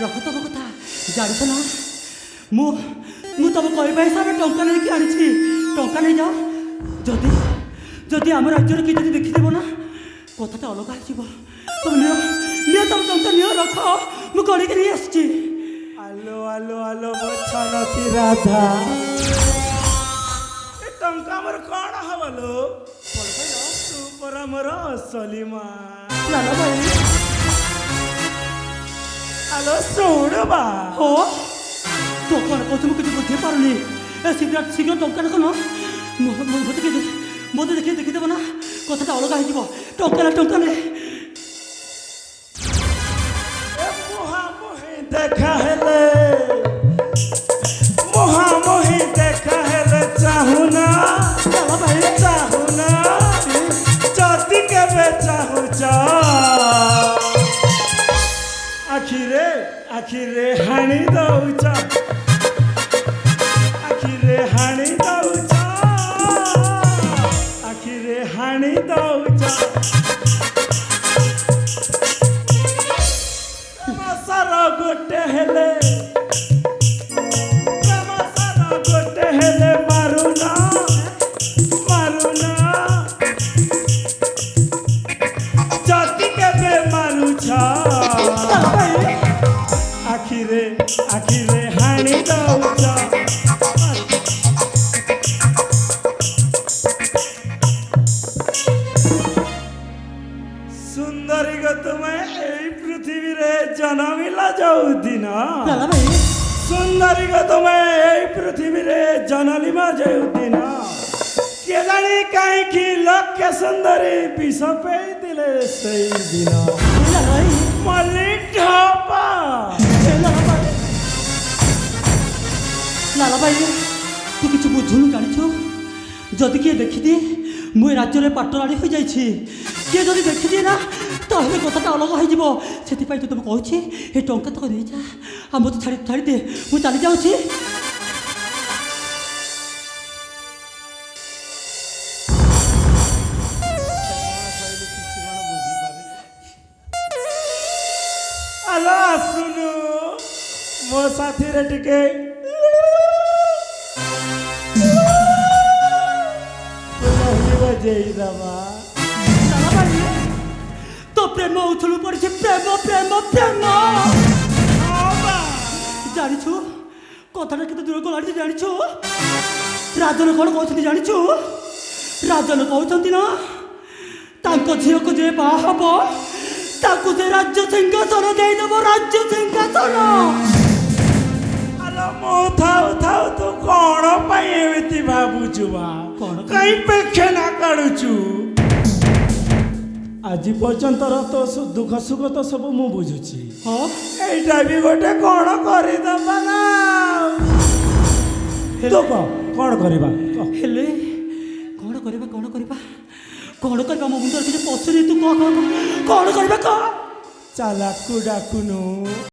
ରଖ ତମ କଥା ଜାଣିଛ ନା ମୁଁ ତମ କହିବା ହିସାବରେ ଟଙ୍କା ନେଇକି ଆଣିଛି ଟଙ୍କା ନେଇଯାଅ ଯଦି ଯଦି ଆମ ରାଜ୍ୟରେ କିଏ ଯଦି ଦେଖିଦେବ ନା କଥାଟା ଅଲଗା ହେଇଯିବ ତମେ ନିଅ ତମ ଟଙ୍କା ନିଅ ରଖ ମୁଁ କରିକି ନେଇ ଆସିଛି ଆଲୋ ଆଲୋ ଆଲୋ ବଛନତି ରାଧା ଏ ଟଙ୍କା ଆମର କ'ଣ ହବ ଲୋ ତୁ ପରା ମୋର ଅସଲି ମା ଲାଲା ଭାଇ ଆଲୋ ଶୁଣ ବା हो तो कौन कौन मुझे बुझे पारुनी ए शीघ्र टंका रख न मत देखिए देखिदेव ना कथा अलग हो टंका ने देखा हेले मुहामुही देखा हेले चाहुना भाई चाहुना जदि केबे चाहुच आखिरे हाणी दौच आखिरे हाणी दौच आखिरे हाणी दौच सार गोटे हेले गोटे हेले मारुना मारुना जदि केबे मारुछ आखिरे हाणी दौच सुंदरी गो तुम्हें এই পৃথিবীরে জন্মিলা যৌদিন लाला भाई सुंदरी गो तुम्हें এই পৃথিবীরে জন্মিলা যৌদিন কে জানি কাইকি লক্ষ্য সুন্দরী বিষ পেই দিলে সেই দিন लाला भाई মল্লি ঢপা लाला भाई तू किसी बुझुनु जानिछु जदि किए देखिदिए मु राज्य पाटराणी हो जाइए किए जदि देखिदिए ना तो कथा अलग हो तुम कहूँ ये टंका तक नहीं जा आ मत छाड़ी दे मुझे चली जाऊँगी আলো আসুনু মো সাথী রে টিকে बजेई दबा तो प्रेम उथलू पड़ी प्रेम प्रेम प्रेम जानिछु कथाटा केते दूर गलाटी जानिछु राजन कौन कहते जानिछु राजन कहते ना तांको झील को जे बाहा हबो ताकू से राज्य सिंहासन देदेव राज्य सिंहासन मो थाउ थाउ तू कौन पाई एमिति भाबुछु बा कई पेखे ना काढुछु आज पर्यंत तो दुख सुख तो सब मु बुझुछि हाँ एटा भी गोटे कौन करि दबा ना तो कौन करबा हेले कौन करबा कौन करबा कौन करबा मो मुंडर किछ पसुनी तू कौन करबा चालाकू डाकुनु